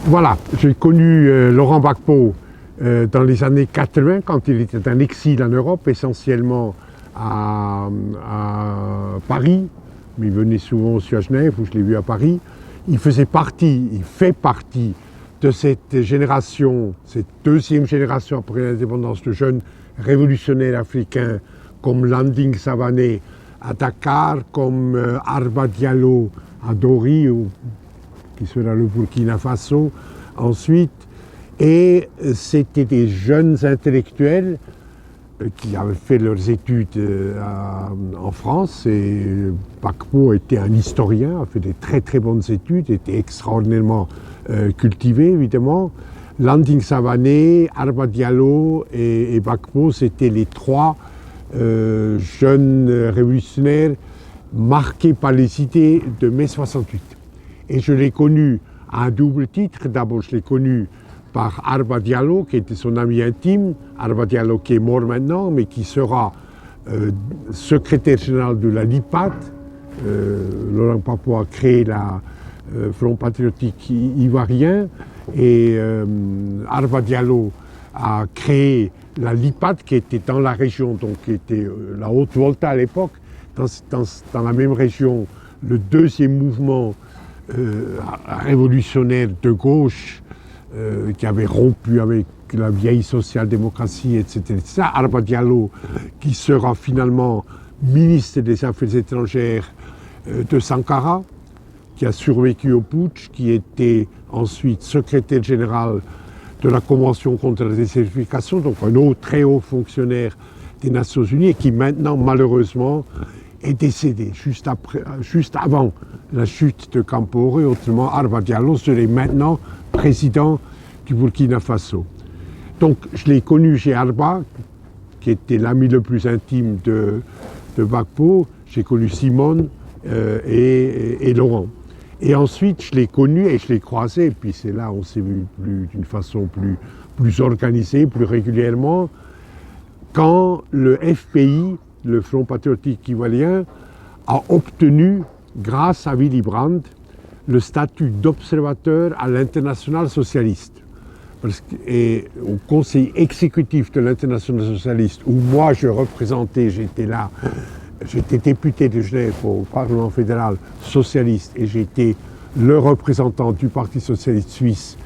Voilà, j'ai connu Laurent Gbagbo dans les années 80, quand il était en exil en Europe, essentiellement à Paris, mais il venait souvent aussi à Genève, où je l'ai vu à Paris. Il fait partie de cette génération, cette deuxième génération après l'indépendance de jeunes révolutionnaires africains comme Landing Savané à Dakar, comme Arba Diallo à Dori, qui sera le Burkina Faso ensuite. Et c'était des jeunes intellectuels qui avaient fait leurs études en France. Et Gbagbo était un historien, a fait des très très bonnes études, était extraordinairement cultivé évidemment. Landing Savané, Arba Diallo et Gbagbo, c'était les trois jeunes révolutionnaires marqués par les idées de mai 68. Et je l'ai connu à un double titre. D'abord, je l'ai connu par Arba Diallo, qui était son ami intime. Arba Diallo qui est mort maintenant, mais qui sera secrétaire général de la LIPAD. Laurent Gbagbo a créé le Front patriotique ivoirien et Arba Diallo a créé la LIPAD, qui était dans la région, donc qui était la Haute-Volta à l'époque, dans la même région, le deuxième mouvement révolutionnaire de gauche qui avait rompu avec la vieille social-démocratie, etc. Arba Diallo, qui sera finalement ministre des Affaires étrangères de Sankara, qui a survécu au putsch, qui était ensuite secrétaire général de la Convention contre la désertification, donc un autre très haut fonctionnaire des Nations Unies, et qui maintenant, malheureusement, est décédé juste avant la chute de Campore. Autrement, Arba Diallo serait maintenant président du Burkina Faso. Donc je l'ai connu chez Arba, qui était l'ami le plus intime de Gbagbo. J'ai connu Simone et Laurent. Et ensuite, je l'ai connu et je l'ai croisé, et puis c'est là on s'est vu d'une façon plus organisée, plus régulièrement, quand le FPI, le Front patriotique ivoirien, a obtenu, grâce à Willy Brandt, le statut d'observateur à l'Internationale socialiste. Et au conseil exécutif de l'Internationale socialiste, où moi je représentais, j'étais là, j'étais député de Genève au Parlement fédéral socialiste et j'étais le représentant du Parti socialiste suisse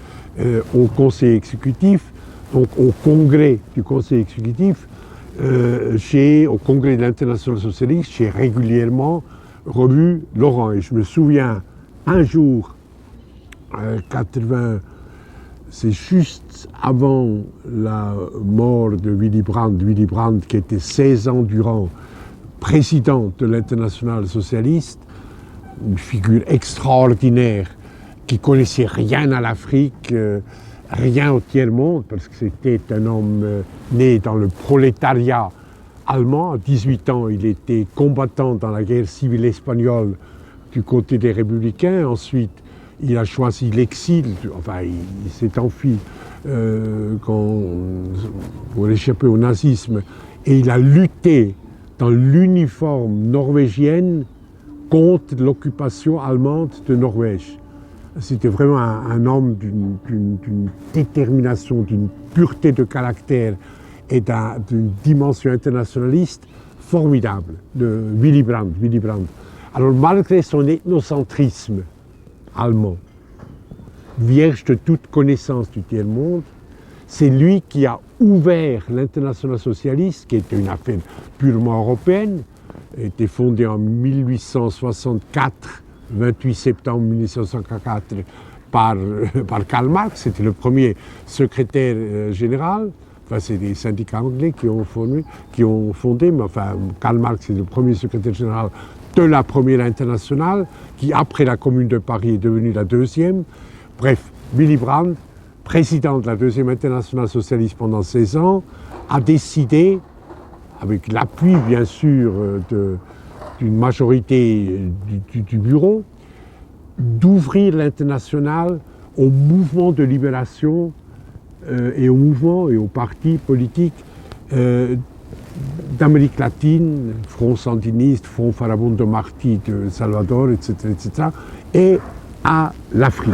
au conseil exécutif, donc au congrès du conseil exécutif, au congrès de l'Internationale socialiste, j'ai régulièrement revu Laurent. Et je me souviens, un jour, 80, c'est juste avant la mort de Willy Brandt qui était 16 ans durant président de l'Internationale socialiste, une figure extraordinaire qui connaissait rien à l'Afrique, rien au tiers-monde, parce que c'était un homme né dans le prolétariat allemand. À 18 ans, il était combattant dans la guerre civile espagnole du côté des Républicains. Ensuite, il a choisi l'exil, enfin, il s'est enfui pour échapper au nazisme, et il a lutté dans l'uniforme norvégienne contre l'occupation allemande de Norvège. C'était vraiment un homme d'une détermination, d'une pureté de caractère et d'une dimension internationaliste formidable, de Willy Brandt. Alors malgré son ethnocentrisme allemand, vierge de toute connaissance du tiers-monde, c'est lui qui a ouvert l'Internationale socialiste, qui était une affaire purement européenne, était fondée en 1864, 28 septembre 1964, par Karl Marx. C'était le premier secrétaire général. Enfin, c'est des syndicats anglais qui ont fondé, mais enfin, Karl Marx est le premier secrétaire général de la première internationale, qui après la Commune de Paris est devenue la deuxième. Bref, Willy Brandt, président de la deuxième internationale socialiste pendant 16 ans, a décidé, avec l'appui bien sûr d'une majorité du bureau, d'ouvrir l'internationale au mouvement de libération et aux partis politiques d'Amérique latine, Front sandiniste, Front Farabundo Martí de Salvador, etc., et à l'Afrique.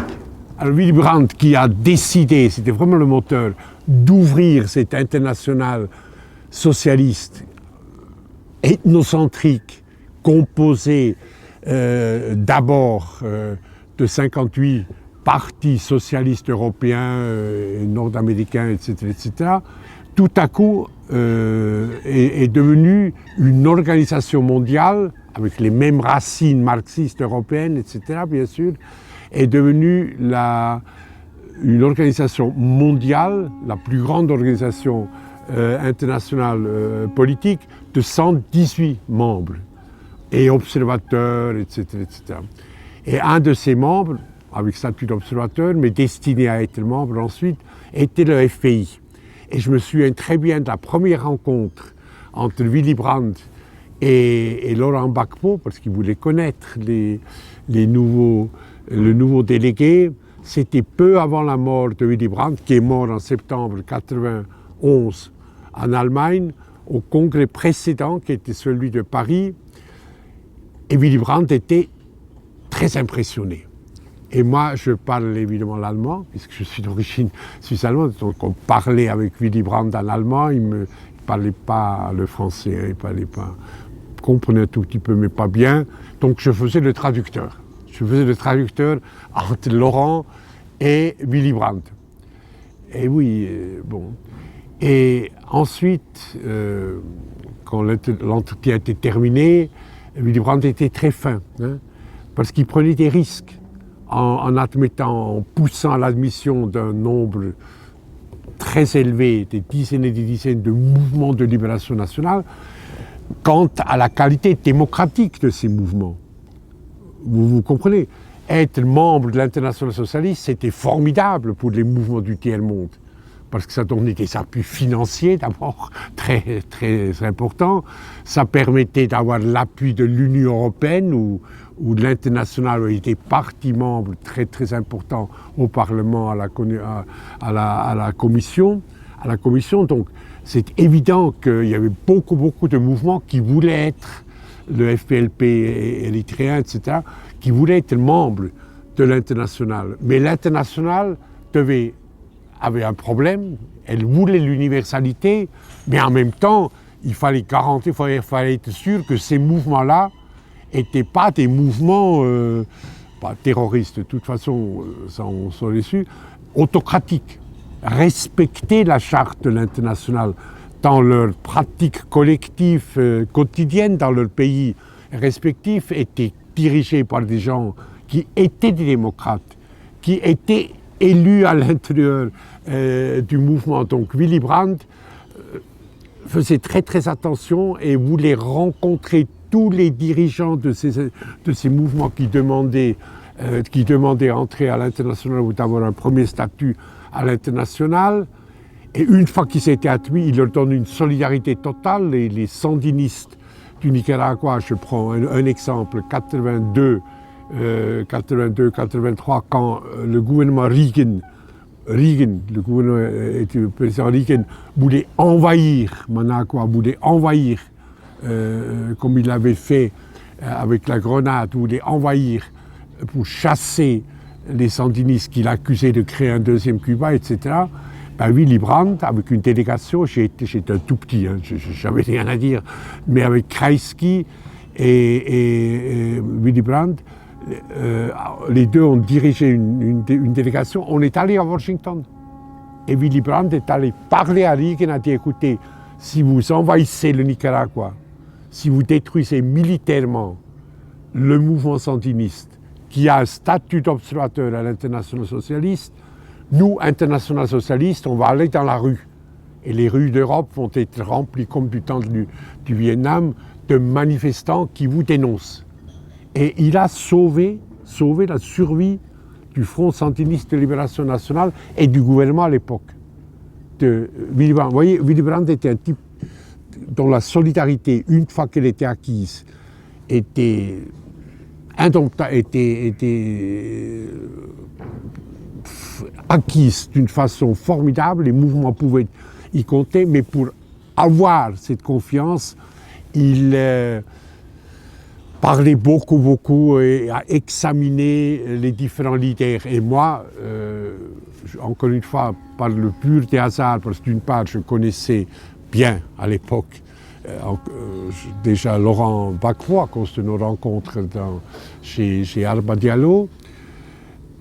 Alors Willy Brandt qui a décidé, c'était vraiment le moteur, d'ouvrir cette internationale socialiste, ethnocentrique, composée d'abord de 58 partis socialistes européens, nord-américains, etc., tout à coup est devenue une organisation mondiale, avec les mêmes racines marxistes européennes, etc., bien sûr, est devenue une organisation mondiale, la plus grande organisation internationale politique, de 118 membres, et observateurs, etc., etc. Et un de ces membres, avec statut d'observateur, mais destiné à être membre ensuite, était le FPI. Et je me souviens très bien de la première rencontre entre Willy Brandt et Laurent Gbagbo, parce qu'il voulait connaître le nouveau délégué. C'était peu avant la mort de Willy Brandt, qui est mort en septembre 1991 en Allemagne, au congrès précédent, qui était celui de Paris. Et Willy Brandt était très impressionné. Et moi, je parle évidemment l'allemand, puisque je suis d'origine suisse-allemande, donc on parlait avec Willy Brandt en allemand, il ne parlait pas le français, il parlait pas, comprenait un tout petit peu, mais pas bien, donc je faisais le traducteur. Je faisais le traducteur entre Laurent et Willy Brandt. Et oui, bon. Et ensuite, quand l'entretien était terminé, Willy Brandt était très fin, hein, parce qu'il prenait des risques. En admettant, en poussant à l'admission d'un nombre très élevé, des dizaines et des dizaines de mouvements de libération nationale, quant à la qualité démocratique de ces mouvements. Vous comprenez, être membre de l'Internationale socialiste, c'était formidable pour les mouvements du tiers-monde, parce que ça donnait des appuis financiers d'abord, très, très importants, ça permettait d'avoir l'appui de l'Union européenne, ou de l'Internationale, où il était partie membre très très important au Parlement, à la Commission. Donc c'est évident qu'il y avait beaucoup de mouvements qui voulaient être, le FPLP érythréen, etc., qui voulaient être membres de l'Internationale. Mais l'Internationale avait un problème, elle voulait l'universalité, mais en même temps, il fallait garantir, il fallait être sûr que ces mouvements-là n'étaient pas des mouvements pas terroristes, de toute façon, ça on s'en est su, autocratiques. Respecter la charte de l'Internationale dans leurs pratiques collectives quotidiennes dans leurs pays respectifs étaient dirigés par des gens qui étaient des démocrates, qui étaient élus à l'intérieur du mouvement. Donc Willy Brandt faisait très attention et voulait rencontrer tous les dirigeants de ces mouvements qui demandaient entrer à l'international ou d'avoir un premier statut à l'international. Et une fois qu'ils étaient admis, il leur donne une solidarité totale. Les sandinistes du Nicaragua, je prends un exemple, 82-83, quand le gouvernement Reagan, le président Reagan, voulait envahir Managua, comme il l'avait fait avec la grenade, voulait envahir pour chasser les sandinistes qu'il accusait de créer un deuxième Cuba, etc. Willy Brandt, avec une délégation, j'étais un tout petit, hein, je n'avais rien à dire, mais avec Kreisky et Willy Brandt, les deux ont dirigé une délégation. On est allé à Washington. Et Willy Brandt est allé parler à Reagan, a dit, écoutez, si vous envahissez le Nicaragua, si vous détruisez militairement le mouvement sandiniste, qui a un statut d'observateur à l'international socialiste, nous, international socialiste, on va aller dans la rue. Et les rues d'Europe vont être remplies, comme du temps du Vietnam, de manifestants qui vous dénoncent. Et il a sauvé la survie du Front sandiniste de libération nationale et du gouvernement à l'époque. Willy Brandt. Vous voyez, Willy Brandt était un type dont la solidarité, une fois qu'elle était acquise, était acquise d'une façon formidable, les mouvements pouvaient y compter, mais pour avoir cette confiance, il parlé beaucoup et a examiné les différents leaders. Et moi, encore une fois, par le pur des hasards, parce que d'une part, je connaissais bien à l'époque déjà Laurent Gbagbo à cause de nos rencontres chez Alba Diallo.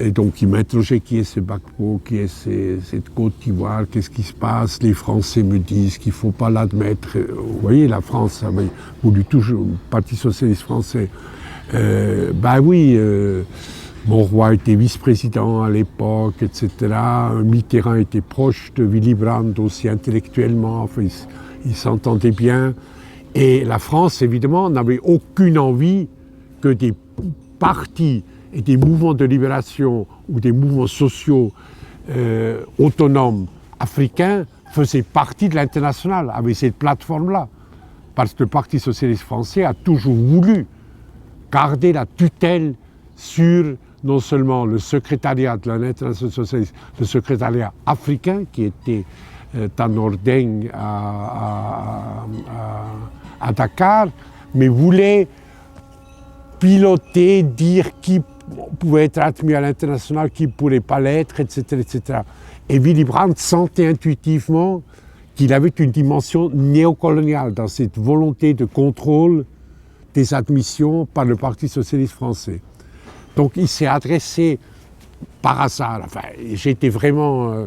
Et donc il m'interrogeait qui est ce Gbagbo, qui est cette Côte d'Ivoire, qu'est-ce qui se passe. Les Français me disent qu'il ne faut pas l'admettre. Vous voyez, la France avait voulu toujours, le Parti socialiste français. Mon roi était vice-président à l'époque, etc. Mitterrand était proche de Willy Brandt aussi intellectuellement, enfin, ils s'entendaient bien. Et la France, évidemment, n'avait aucune envie que des partis et des mouvements de libération ou des mouvements sociaux autonomes africains faisaient partie de l'international, avec cette plateforme-là. Parce que le Parti socialiste français a toujours voulu garder la tutelle sur non seulement le secrétariat de l'international socialiste, le secrétariat africain qui était à Nordeng à Dakar, mais voulait piloter, dire qui pouvait être admis à l'international, qui ne pourrait pas l'être, etc., etc. Et Willy Brandt sentait intuitivement qu'il avait une dimension néocoloniale dans cette volonté de contrôle des admissions par le Parti socialiste français. Donc il s'est adressé par hasard, enfin j'étais vraiment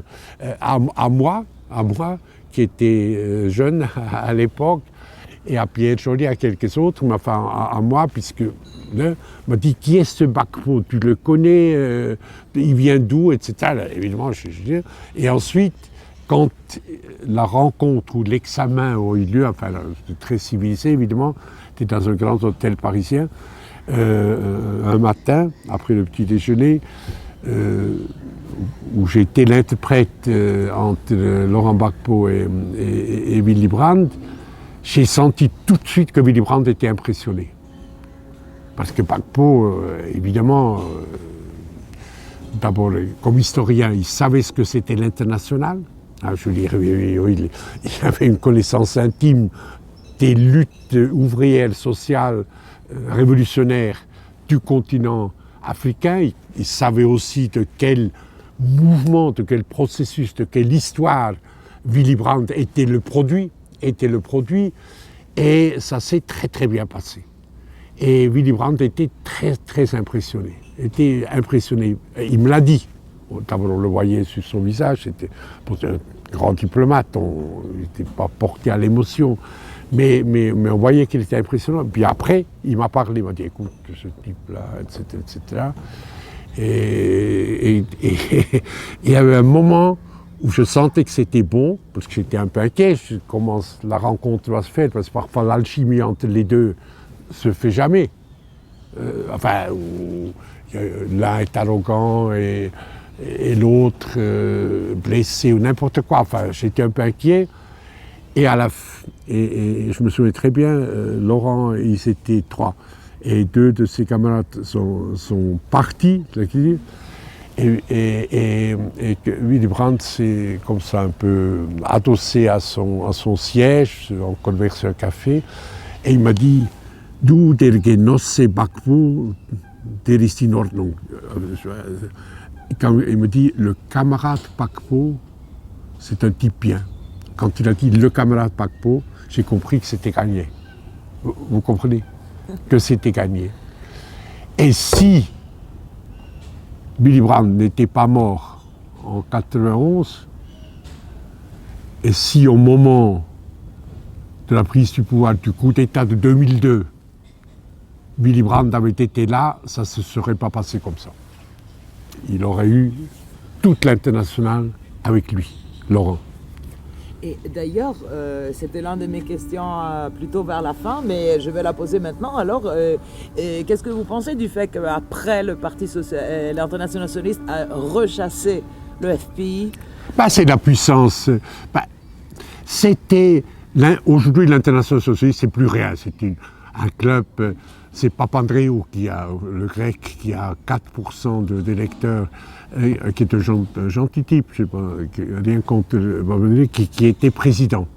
à moi qui était jeune à l'époque, et à Pierre Joly, à quelques autres, mais enfin à moi, puisque m'a dit qui est ce Gbagbo, tu le connais, il vient d'où, etc. Là, évidemment, et ensuite, quand la rencontre ou l'examen a eu lieu, enfin très civilisé évidemment, c'était dans un grand hôtel parisien, un matin, après le petit déjeuner, où j'étais l'interprète entre Laurent Gbagbo et Willy Brandt, j'ai senti tout de suite que Willy Brandt était impressionné. Parce que Gbagbo, évidemment, d'abord, comme historien, il savait ce que c'était l'international. Je veux dire, il avait une connaissance intime des luttes ouvrières, sociales, révolutionnaires du continent africain. Il savait aussi de quel mouvement, de quel processus, de quelle histoire Willy Brandt était le produit, et ça s'est très très bien passé. Et Willy Brandt était très impressionné. Il me l'a dit. D'abord, on le voyait sur son visage, c'était un grand diplomate, il n'était pas porté à l'émotion, mais on voyait qu'il était impressionnant. Puis après, il m'a parlé, il m'a dit écoute, ce type-là, etc. Et il y avait un moment où je sentais que c'était bon, parce que j'étais un peu inquiet, comment la rencontre va se faire, parce que parfois l'alchimie entre les deux se fait jamais. L'un est arrogant et l'autre blessé ou n'importe quoi. Enfin, j'étais un peu inquiet. Et je me souviens très bien, Laurent, ils étaient 3. Et 2 de ses camarades sont partis. Et Willy Brandt s'est comme ça un peu adossé à son siège, on conversait un café, et il m'a dit « Du der Genosse Gbagbo, der ist in Ordnung ». Quand il me dit « le camarade Gbagbo, c'est un type bien ». Quand il a dit « le camarade Gbagbo », j'ai compris que c'était gagné. Vous comprenez? Que c'était gagné. Et si Willy Brandt n'était pas mort en 91, et si au moment de la prise du pouvoir du coup d'État de 2002, Willy Brandt avait été là, ça ne se serait pas passé comme ça. Il aurait eu toute l'internationale avec lui, Laurent. Et d'ailleurs, c'était l'une de mes questions plutôt vers la fin, mais je vais la poser maintenant. Alors, qu'est-ce que vous pensez du fait qu'après le Parti l'international socialiste a rechassé le FPI? C'est la puissance. Aujourd'hui, l'international socialiste, c'est plus rien. C'est un club. C'est Papandréou, le grec, qui a 4% d'électeurs, qui est un gentil type, je sais pas, rien contre, qui était président.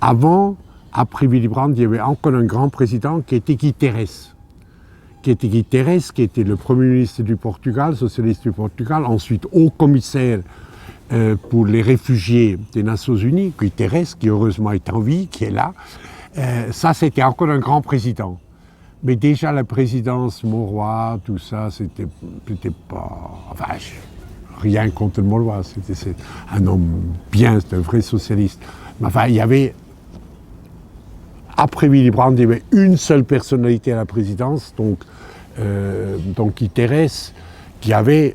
Avant, après Willy Brandt, il y avait encore un grand président qui était Guy Terres. Qui était le Premier ministre du Portugal, socialiste du Portugal, ensuite haut commissaire pour les réfugiés des Nations Unies, Guy Terres, qui heureusement est en vie, qui est là. Ça, c'était encore un grand président. Mais déjà, la présidence Mauroy, tout ça, c'était pas... Enfin, rien contre le Mauroy, c'est un homme bien, c'est un vrai socialiste. Mais enfin, il y avait... Après Willy Brandt, il y avait une seule personnalité à la présidence, donc Guy Terres, qui avait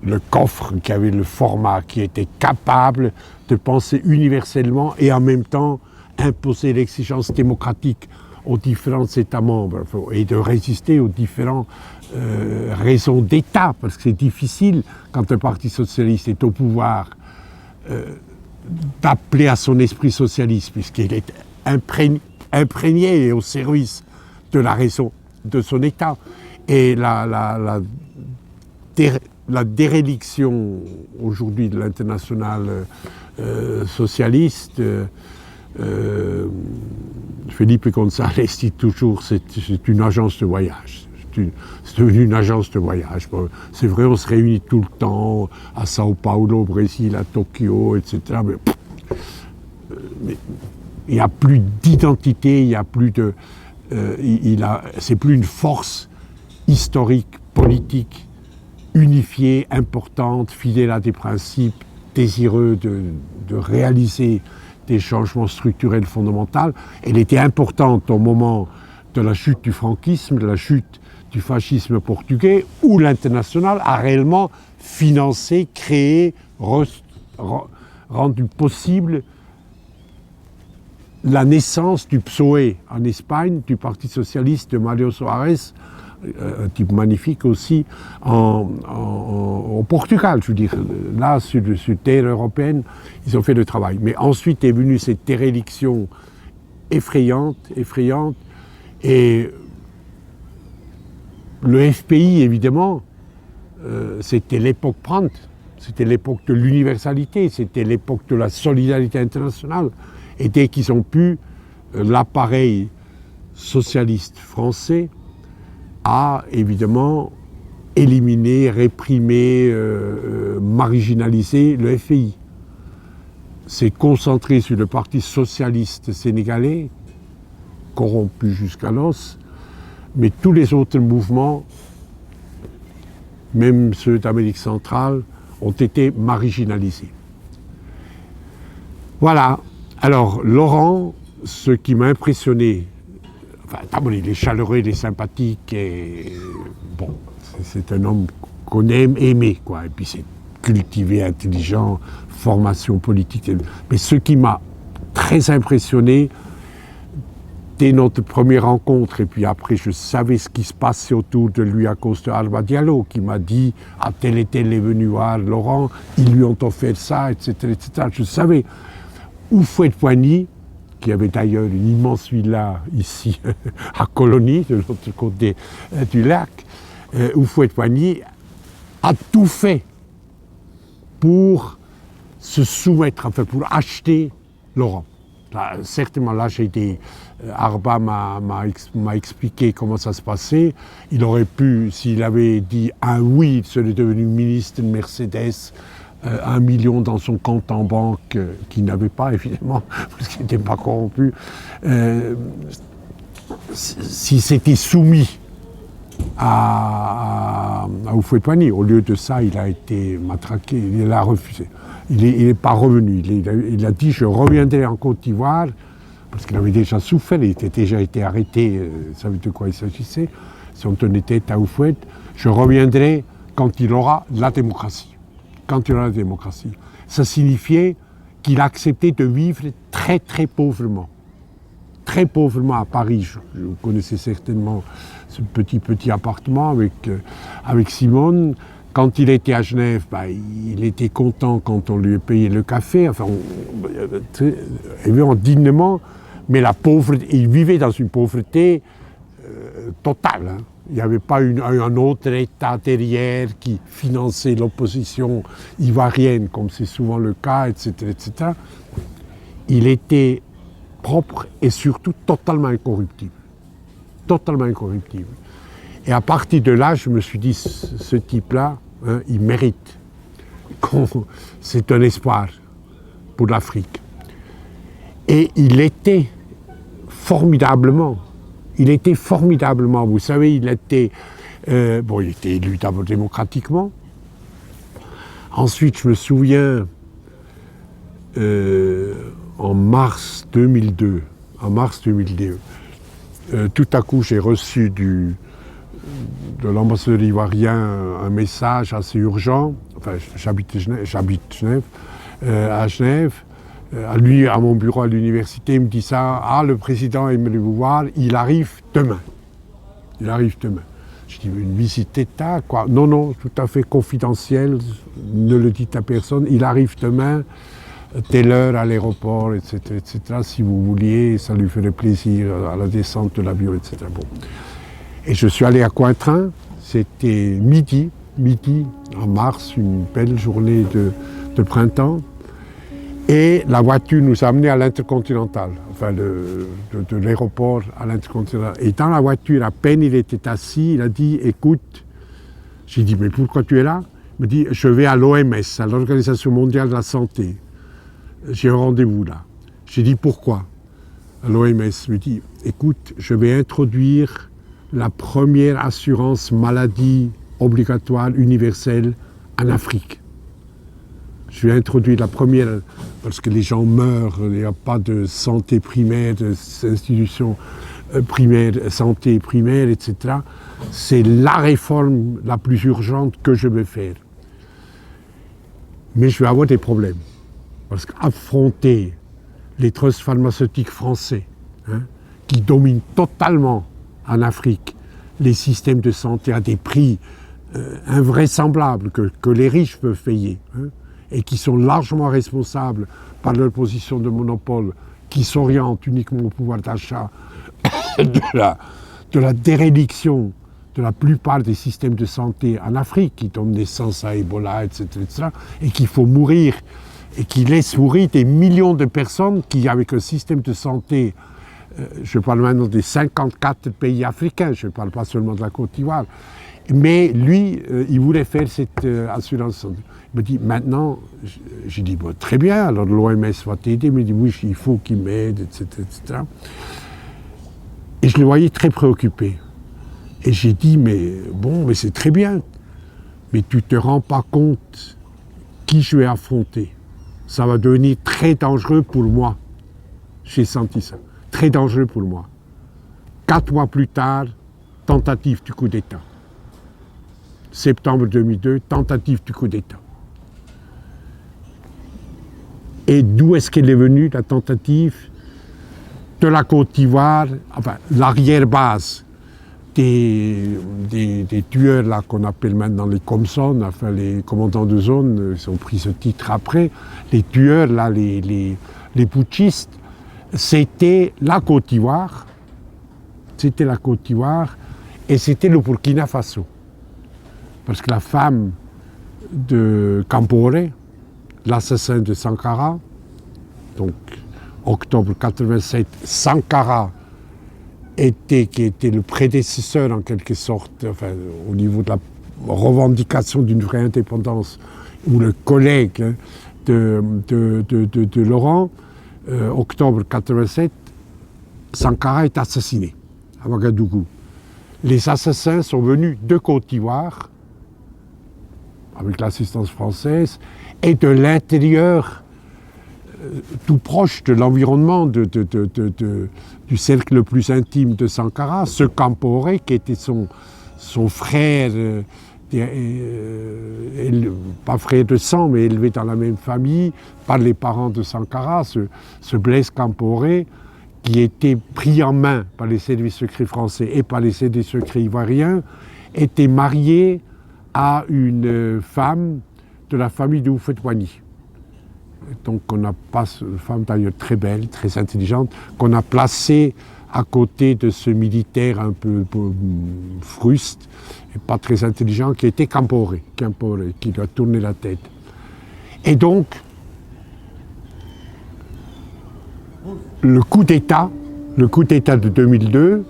le coffre, qui avait le format, qui était capable de penser universellement et en même temps imposer l'exigence démocratique aux différents États membres et de résister aux différentes raisons d'État, parce que c'est difficile, quand un parti socialiste est au pouvoir, d'appeler à son esprit socialiste, puisqu'il est imprégné et au service de la raison de son État. Et la déréliction aujourd'hui de l'internationale socialiste, Felipe González dit toujours c'est une agence de voyage. C'est devenu une agence de voyage. Bon, c'est vrai, on se réunit tout le temps à Sao Paulo, au Brésil, à Tokyo, etc. Mais il n'y a plus d'identité, il n'y a plus de... c'est plus une force historique, politique, unifiée, importante, fidèle à des principes, désireux de réaliser des changements structurels fondamentaux. Elle était importante au moment de la chute du franquisme, de la chute du fascisme portugais, où l'international a réellement financé, créé, rendu possible la naissance du PSOE en Espagne, du Parti socialiste de Mario Soares, un type magnifique aussi, au Portugal, je veux dire. Là, sur terre européenne, ils ont fait le travail. Mais ensuite est venue cette déréliction effrayante, et le FPI, évidemment, c'était l'époque Brandt, c'était l'époque de l'universalité, c'était l'époque de la solidarité internationale. Et dès qu'ils ont pu, l'appareil socialiste français a évidemment éliminé, réprimé, marginalisé le FPI. C'est concentré sur le Parti socialiste sénégalais, corrompu jusqu'à l'os, mais tous les autres mouvements, même ceux d'Amérique centrale, ont été marginalisés. Voilà. Alors, Laurent, ce qui m'a impressionné, enfin, d'abord, il est chaleureux, il est sympathique, et bon, c'est un homme qu'on aime aimer, quoi. Et puis, c'est cultivé, intelligent, formation politique. Mais ce qui m'a très impressionné, dès notre première rencontre, et puis après, je savais ce qui se passait autour de lui à cause de Alba Diallo, qui m'a dit, ah, tel et tel est venu voir Laurent, ils lui ont offert ça, etc., etc. Je savais. Houphouët-Boigny, qui avait d'ailleurs une immense villa ici, à Colonie, de l'autre côté du lac, Houphouët-Boigny a tout fait pour se soumettre, enfin pour acheter Laurent. Là, certainement, là, Arba m'a expliqué comment ça se passait. Il aurait pu, s'il avait dit un oui, il serait devenu ministre de Mercedes, 1 million dans son compte en banque, qu'il n'avait pas, évidemment, parce qu'il n'était pas corrompu. S'il s'était soumis à Houphouët-Boigny, au lieu de ça, il a été matraqué, il a refusé. Il n'est pas revenu. Il a dit, je reviendrai en Côte d'Ivoire, parce qu'il avait déjà souffert, il avait déjà été arrêté, vous savez de quoi il s'agissait, si on tenait tête à Houphouët, je reviendrai quand il aura la démocratie. Quand il aura la démocratie. Ça signifiait qu'il acceptait de vivre très très pauvrement. Très pauvrement à Paris. Vous connaissez certainement ce petit appartement avec Simone. Quand il était à Genève, il était content quand on lui payait le café, enfin, évidemment dignement, mais la pauvreté, il vivait dans une pauvreté totale. Hein. Il n'y avait pas un autre État derrière qui finançait l'opposition ivoirienne, comme c'est souvent le cas, etc., etc. Il était propre et surtout totalement incorruptible. Totalement incorruptible. Et à partir de là, je me suis dit, ce type-là, hein, il mérite. C'est un espoir pour l'Afrique. Et il était formidablement, vous savez, il était élu d'abord démocratiquement. Ensuite, je me souviens, en mars 2002, tout à coup, j'ai reçu de l'ambassadeur ivoirien un message assez urgent. Enfin, j'habite Genève, à Genève, à mon bureau à l'université, il me dit ça. Ah, le président aimerait vous voir, il arrive demain. Je dis, une visite d'État, quoi? Non, tout à fait confidentiel, ne le dites à personne, il arrive demain, telle heure à l'aéroport, etc., si vous vouliez, ça lui ferait plaisir à la descente de l'avion, etc. Bon. Et je suis allé à Cointrin, c'était midi, en mars, une belle journée de printemps, et la voiture nous a amenés à l'Intercontinental, enfin de l'aéroport à l'Intercontinental. Et dans la voiture, à peine il était assis, il a dit, écoute, j'ai dit, mais pourquoi tu es là? Il me dit, je vais à l'OMS, à l'Organisation mondiale de la santé. J'ai un rendez-vous là. J'ai dit, pourquoi? À l'OMS, il me dit, écoute, je vais introduire la première assurance maladie obligatoire universelle en Afrique. Je vais introduire la première, parce que les gens meurent, il n'y a pas de santé primaire, d'institutions primaires, santé primaire, etc. C'est la réforme la plus urgente que je vais faire. Mais je vais avoir des problèmes. Parce qu'affronter les trusts pharmaceutiques français, hein, qui dominent totalement en Afrique les systèmes de santé à des prix invraisemblables que les riches peuvent payer, hein, et qui sont largement responsables par leur position de monopole, qui s'orientent uniquement au pouvoir d'achat, de la dérédiction de la plupart des systèmes de santé en Afrique, qui donnent naissance à Ebola, etc., et qu'il faut mourir, et qui laissent mourir des millions de personnes qui, avec un système de santé, je parle maintenant des 54 pays africains, je ne parle pas seulement de la Côte d'Ivoire, mais lui, il voulait faire cette assurance. Il me dit, maintenant, j'ai dit, bon, très bien, alors l'OMS va t'aider, il me dit, oui, il faut qu'il m'aide, etc., etc. Et je le voyais très préoccupé. Et j'ai dit, mais c'est très bien, mais tu ne te rends pas compte qui je vais affronter. Ça va devenir très dangereux pour moi. J'ai senti ça. Très dangereux pour moi. 4 mois plus tard, tentative du coup d'État. Septembre 2002, tentative du coup d'État. Et d'où est-ce qu'elle est venue, la tentative? De la Côte d'Ivoire, enfin, l'arrière-base des tueurs là qu'on appelle maintenant les Comson, enfin les commandants de zone, ils ont pris ce titre après. Les tueurs là, les putschistes, c'était la Côte d'Ivoire, et c'était le Burkina Faso. Parce que la femme de Kamboré, l'assassin de Sankara, donc octobre 1987, Sankara, qui était le prédécesseur en quelque sorte, enfin, au niveau de la revendication d'une vraie indépendance, ou le collègue, hein, de Laurent, octobre 1987, Sankara est assassiné à Ouagadougou. Les assassins sont venus de Côte d'Ivoire, avec l'assistance française, et de l'intérieur, tout proche de l'environnement du cercle le plus intime de Sankara, ce Kamboré qui était son frère, pas frère de sang, mais élevé dans la même famille, par les parents de Sankara, ce Blaise Kamboré, qui était pris en main par les services secrets français et par les services secrets ivoiriens, était marié à une femme de la famille de Houphouët-Boigny. Donc on a pas une femme d'ailleurs très belle, très intelligente, qu'on a placée à côté de ce militaire un peu fruste et pas très intelligent qui était Kamboré, qui lui a tourné la tête. Et donc, le coup d'État de 2002,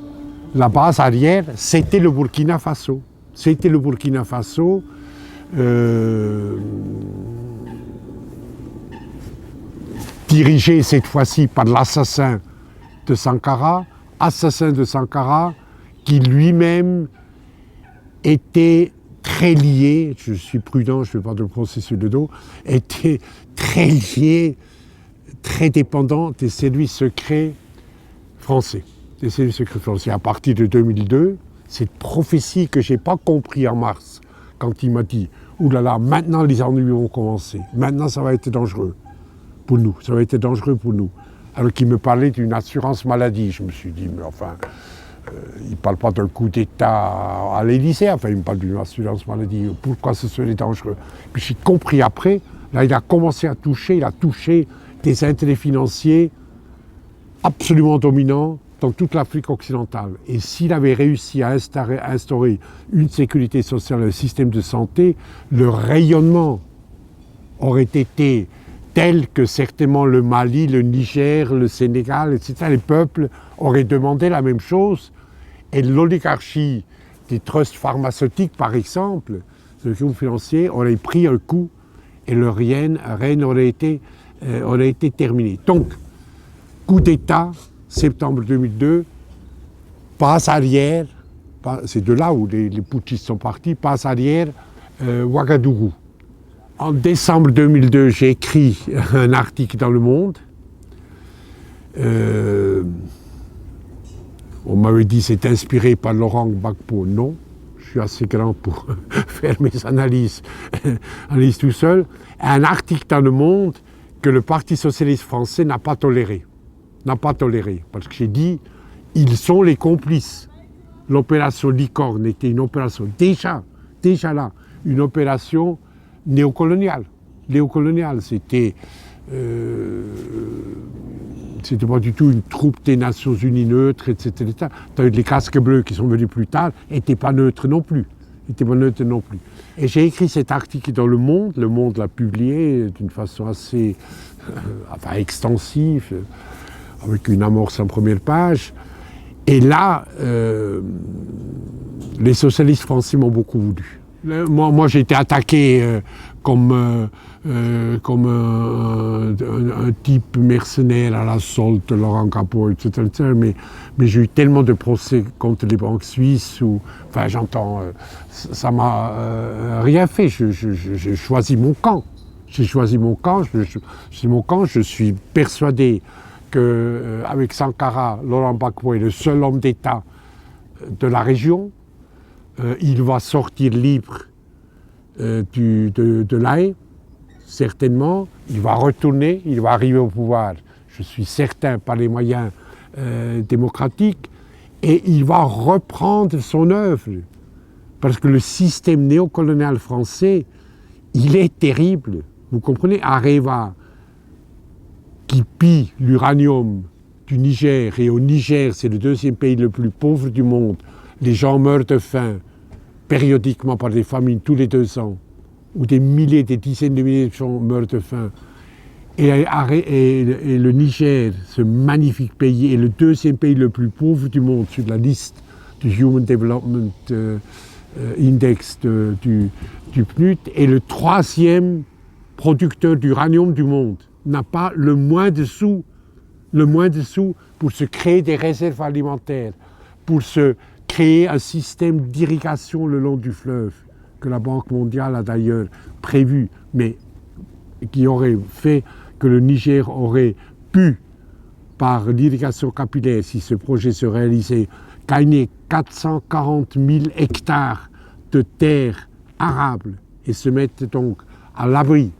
la base arrière, c'était le Burkina Faso. C'était le Burkina Faso dirigé cette fois-ci par l'assassin de Sankara, qui lui-même était très lié, je suis prudent, je ne fais pas de procès sur le dos, était très lié, très dépendant des services secrets français. Des services secrets français. À partir de 2002, cette prophétie que je n'ai pas compris en mars, quand il m'a dit « Ouh là là, maintenant les ennuis vont commencer, maintenant ça va être dangereux pour nous, ça va être dangereux pour nous ». Alors qu'il me parlait d'une assurance maladie, je me suis dit « Mais enfin, il ne parle pas d'un coup d'État à l'Élysée, enfin il me parle d'une assurance maladie, pourquoi ce serait dangereux ?» Puis j'ai compris après, là il a commencé à toucher, il a touché des intérêts financiers absolument dominants dans toute l'Afrique occidentale. Et s'il avait réussi à instaurer une sécurité sociale, un système de santé, le rayonnement aurait été tel que certainement le Mali, le Niger, le Sénégal, etc., les peuples auraient demandé la même chose. Et l'oligarchie des trusts pharmaceutiques, par exemple, le groupe financier, aurait pris un coup et le règne aurait été terminé. Donc, coup d'État, septembre 2002, passe arrière, c'est de là où les putschistes sont partis, passe arrière, Ouagadougou. En décembre 2002, j'ai écrit un article dans Le Monde. On m'avait dit c'est inspiré par Laurent Gbagbo. Non, je suis assez grand pour faire mes analyses tout seul. Un article dans Le Monde que le Parti socialiste français n'a pas toléré. Parce que j'ai dit, ils sont les complices. L'opération Licorne était une opération, déjà là, une opération néocoloniale. C'était pas du tout une troupe des Nations Unies neutre, etc. Les casques bleus qui sont venus plus tard n'étaient pas neutres non plus. Et j'ai écrit cet article dans Le Monde l'a publié d'une façon assez extensive, avec une amorce en première page. Et là, les socialistes français m'ont beaucoup voulu. Moi j'ai été attaqué comme un type mercenaire à la solde de Laurent Gbagbo, etc. Mais j'ai eu tellement de procès contre les banques suisses où, ça m'a rien fait. J'ai choisi mon camp. Je suis persuadé qu'avec Sankara, Laurent Gbagbo est le seul homme d'État de la région. Il va sortir libre de l'Aïe, certainement. Il va retourner, il va arriver au pouvoir, je suis certain, par les moyens démocratiques, et il va reprendre son œuvre. Parce que le système néocolonial français, il est terrible. Vous comprenez, Areva, qui pille l'uranium du Niger, et au Niger, c'est le deuxième pays le plus pauvre du monde, les gens meurent de faim, périodiquement par des famines tous les 2 ans, où des dizaines de milliers de gens meurent de faim. Et le Niger, ce magnifique pays, est le deuxième pays le plus pauvre du monde sur la liste du Human Development Index du PNUD, et le 3e producteur d'uranium du monde, n'a pas le moins de sous pour se créer des réserves alimentaires, pour se créer un système d'irrigation le long du fleuve, que la Banque mondiale a d'ailleurs prévu, mais qui aurait fait que le Niger aurait pu, par l'irrigation capillaire, si ce projet se réalisait, gagner 440 000 hectares de terres arables et se mettre donc à l'abri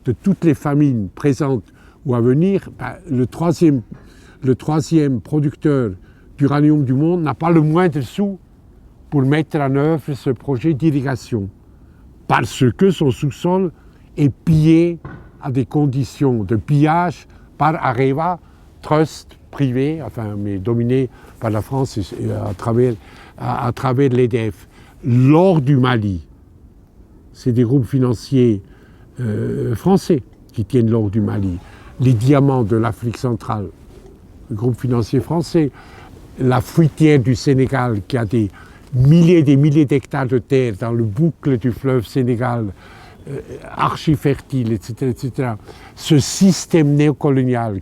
de toutes les famines présentes ou à venir. Le troisième producteur d'uranium du monde n'a pas le moindre sou pour mettre en œuvre ce projet d'irrigation, parce que son sous-sol est pillé à des conditions de pillage par Areva, trust privé, mais dominé par la France et à travers l'EDF. L'or du Mali, c'est des groupes financiers français qui tiennent l'or du Mali. Les diamants de l'Afrique centrale, le groupe financier français. La fruitière du Sénégal, qui a des milliers d'hectares de terre dans le boucle du fleuve Sénégal, archi fertile, etc., etc. Ce système néocolonial,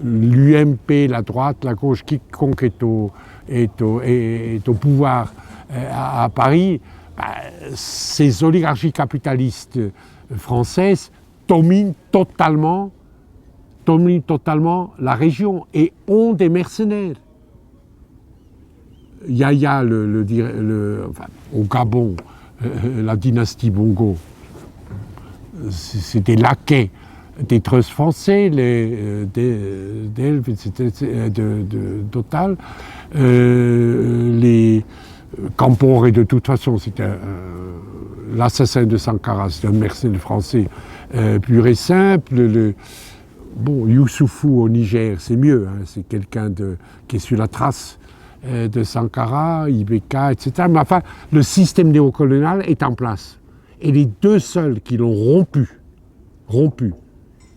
l'UMP, la droite, la gauche, quiconque est au pouvoir à Paris, ces oligarchies capitalistes françaises dominent totalement la région et ont des mercenaires. Yaya, au Gabon, la dynastie Bongo, c'était laquais des trusts français, d'Elf, de Total. Les Campore, de toute façon, c'était l'assassin de Sankara, c'était un mercenaire français pur et simple. Bon, Youssoufou au Niger, c'est mieux, hein, c'est quelqu'un qui est sur la trace de Sankara, Ibeka, etc. Mais enfin, le système néocolonial est en place. Et les deux seuls qui l'ont rompu,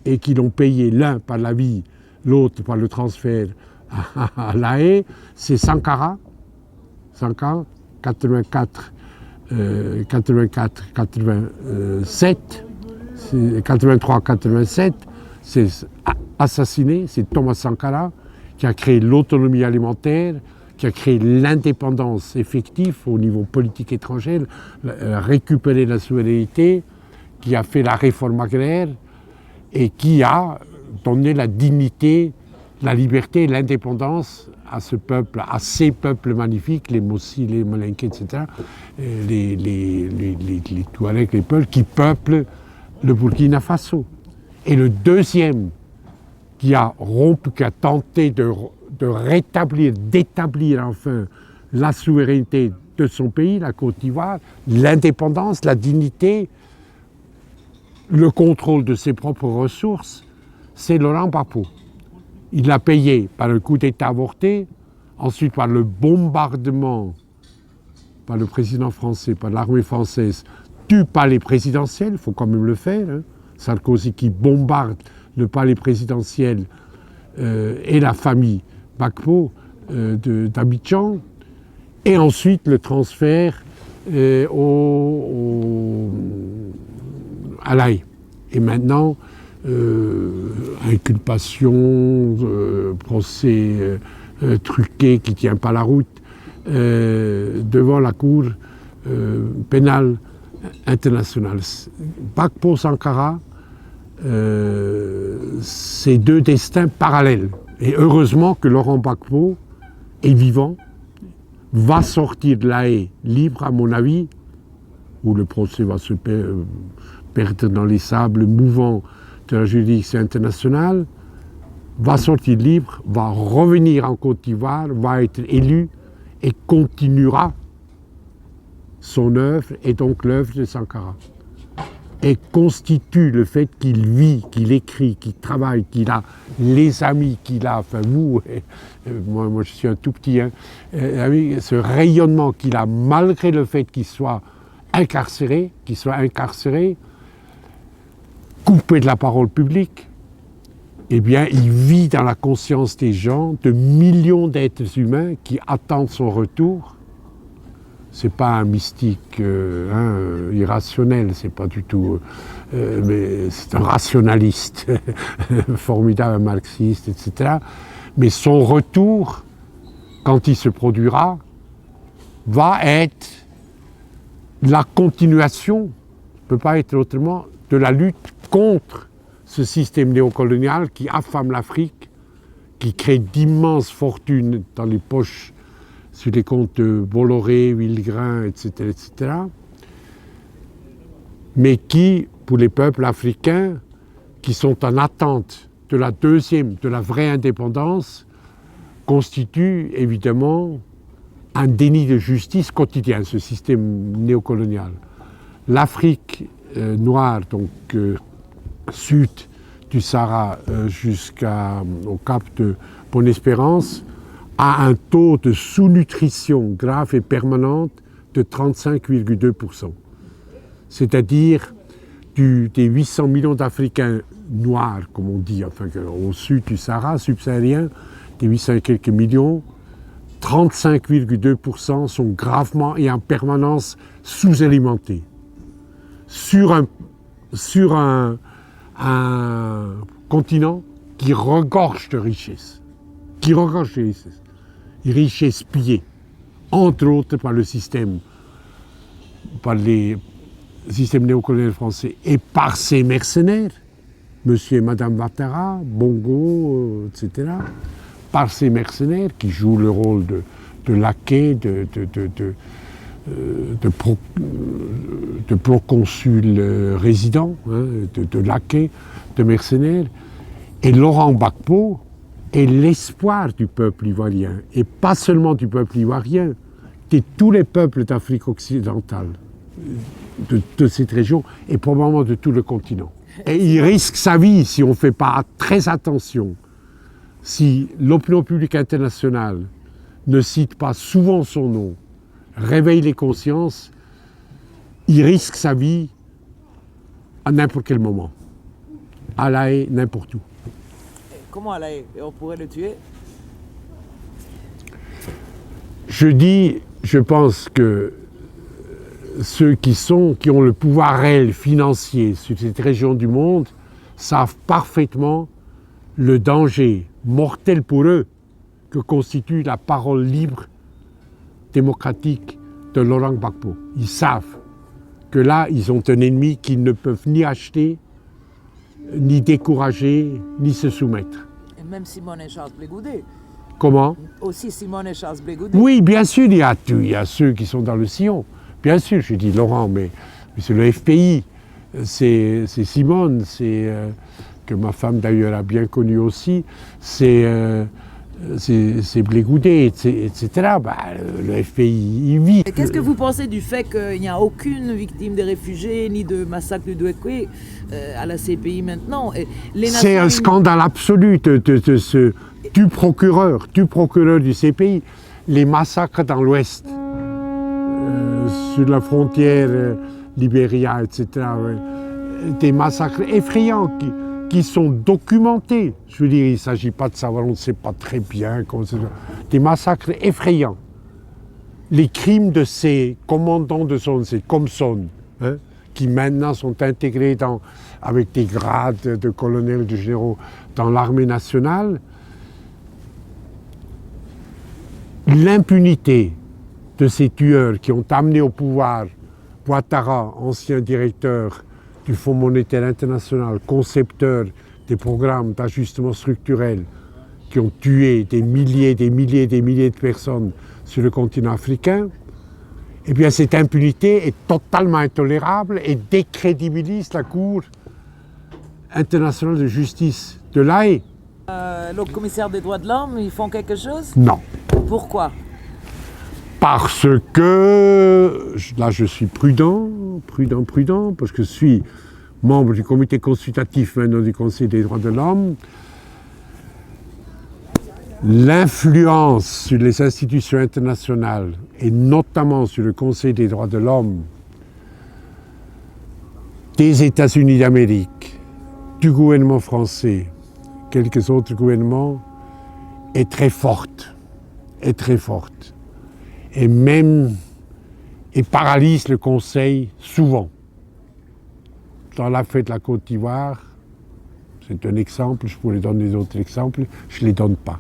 et qui l'ont payé, l'un par la vie, l'autre par le transfert à La Haye, c'est Sankara, 84, 87, 83, 87, c'est assassiné, c'est Thomas Sankara qui a créé l'autonomie alimentaire, qui a créé l'indépendance effective au niveau politique étranger, récupéré la souveraineté, qui a fait la réforme agraire et qui a donné la dignité, la liberté et l'indépendance à ce peuple, à ces peuples magnifiques, les Mossi, les Malinké, etc., les Touaregs, les Peuls, qui peuplent le Burkina Faso. Et le deuxième qui a rompu, qui a tenté de rétablir, d'établir enfin la souveraineté de son pays, la Côte d'Ivoire, l'indépendance, la dignité, le contrôle de ses propres ressources, c'est Laurent Gbagbo. Il l'a payé par un coup d'État avorté, ensuite par le bombardement par le président français, par l'armée française, du palais présidentiel, il faut quand même le faire, hein. Sarkozy qui bombarde le palais présidentiel et la famille Gbagbo d'Abidjan, et ensuite le transfert à La Haye. Et maintenant, inculpation, procès truqué qui ne tient pas la route, devant la Cour pénale internationale. Gbagbo Sankara, c'est deux destins parallèles. Et heureusement que Laurent Gbagbo est vivant, va sortir de La Haye libre, à mon avis, où le procès va se perdre dans les sables mouvants de la juridiction internationale, va sortir libre, va revenir en Côte d'Ivoire, va être élu et continuera son œuvre, et donc l'œuvre de Sankara. Et constitue le fait qu'il vit, qu'il écrit, qu'il travaille, qu'il a les amis qu'il a, enfin vous, moi je suis un tout petit, hein, ce rayonnement qu'il a malgré le fait qu'il soit incarcéré, coupé de la parole publique, eh bien il vit dans la conscience des gens, de millions d'êtres humains qui attendent son retour. C'est pas un mystique irrationnel, c'est pas du tout, mais c'est un rationaliste, formidable, un marxiste, etc. Mais son retour, quand il se produira, va être la continuation, ne peut pas être autrement, de la lutte contre ce système néocolonial qui affame l'Afrique, qui crée d'immenses fortunes dans les poches, sur les comptes de Bolloré, Wilgrain, etc., mais qui, pour les peuples africains, qui sont en attente de la vraie indépendance, constitue évidemment un déni de justice quotidien, ce système néocolonial. L'Afrique noire, donc sud du Sahara jusqu'au cap de Bonne-Espérance, a un taux de sous-nutrition grave et permanente de 35,2%. C'est-à-dire des 800 millions d'Africains noirs, comme on dit, enfin au sud du Sahara subsaharien, des 800 et quelques millions, 35,2% sont gravement et en permanence sous-alimentés. Sur un continent qui regorge de richesses. Des richesses pillées, entre autres par les systèmes néocoloniaux français et par ses mercenaires, monsieur et madame Ouattara, Bongo, etc., par ces mercenaires qui jouent le rôle de laquais, de proconsul résident, hein, de laquais, de mercenaires. Et Laurent Gbagbo est l'espoir du peuple ivoirien, et pas seulement du peuple ivoirien, de tous les peuples d'Afrique occidentale, de cette région, et probablement de tout le continent. Et il risque sa vie si on ne fait pas très attention. Si l'opinion publique internationale ne cite pas souvent son nom, réveille les consciences, il risque sa vie à n'importe quel moment. À La Haye, n'importe où. Comment à La Haye? On pourrait le tuer? Je pense que ceux qui ont le pouvoir réel financier sur cette région du monde savent parfaitement le danger mortel pour eux que constitue la parole libre, démocratique de Laurent Gbagbo. Ils savent que là, ils ont un ennemi qu'ils ne peuvent ni acheter, ni décourager, ni se soumettre. Et même Simone et Charles Blé Goudet. Comment? Aussi Simone et Charles Blé Goudet. Oui, bien sûr, il y a ceux qui sont dans le sillon. Bien sûr, je dis Laurent, mais c'est le FPI, c'est Simone, c'est que ma femme d'ailleurs a bien connu aussi, c'est Blé Goudet, etc. Bah, le FPI, il vit. Qu'est-ce que vous pensez du fait qu'il n'y a aucune victime des réfugiés ni de massacre du Douekoué à la CPI maintenant? C'est un scandale absolu du procureur du CPI. Les massacres dans l'Ouest, sur la frontière Libéria, etc. Des massacres effrayants qui sont documentés. Je veux dire, il ne s'agit pas de savoir, on ne sait pas très bien. Des massacres effrayants. Les crimes de ces commandants de zone, ces Comson, hein, qui maintenant sont intégrés avec des grades de colonel, de généraux dans l'armée nationale, l'impunité de ces tueurs qui ont amené au pouvoir Ouattara, ancien directeur du Fonds monétaire international, concepteur des programmes d'ajustement structurel, qui ont tué des milliers de personnes sur le continent africain, eh bien cette impunité est totalement intolérable et décrédibilise la Cour internationale de justice de La Haye. Le commissaire des droits de l'homme, ils font quelque chose? Non. Pourquoi? Parce que, là je suis prudent, parce que je suis membre du comité consultatif maintenant du Conseil des droits de l'homme. L'influence sur les institutions internationales, et notamment sur le Conseil des droits de l'homme, des États-Unis d'Amérique, du gouvernement français, quelques autres gouvernements, est très forte. Et paralyse le Conseil souvent. Dans l'affaire de la Côte d'Ivoire, c'est un exemple, je pourrais donner d'autres exemples, je ne les donne pas.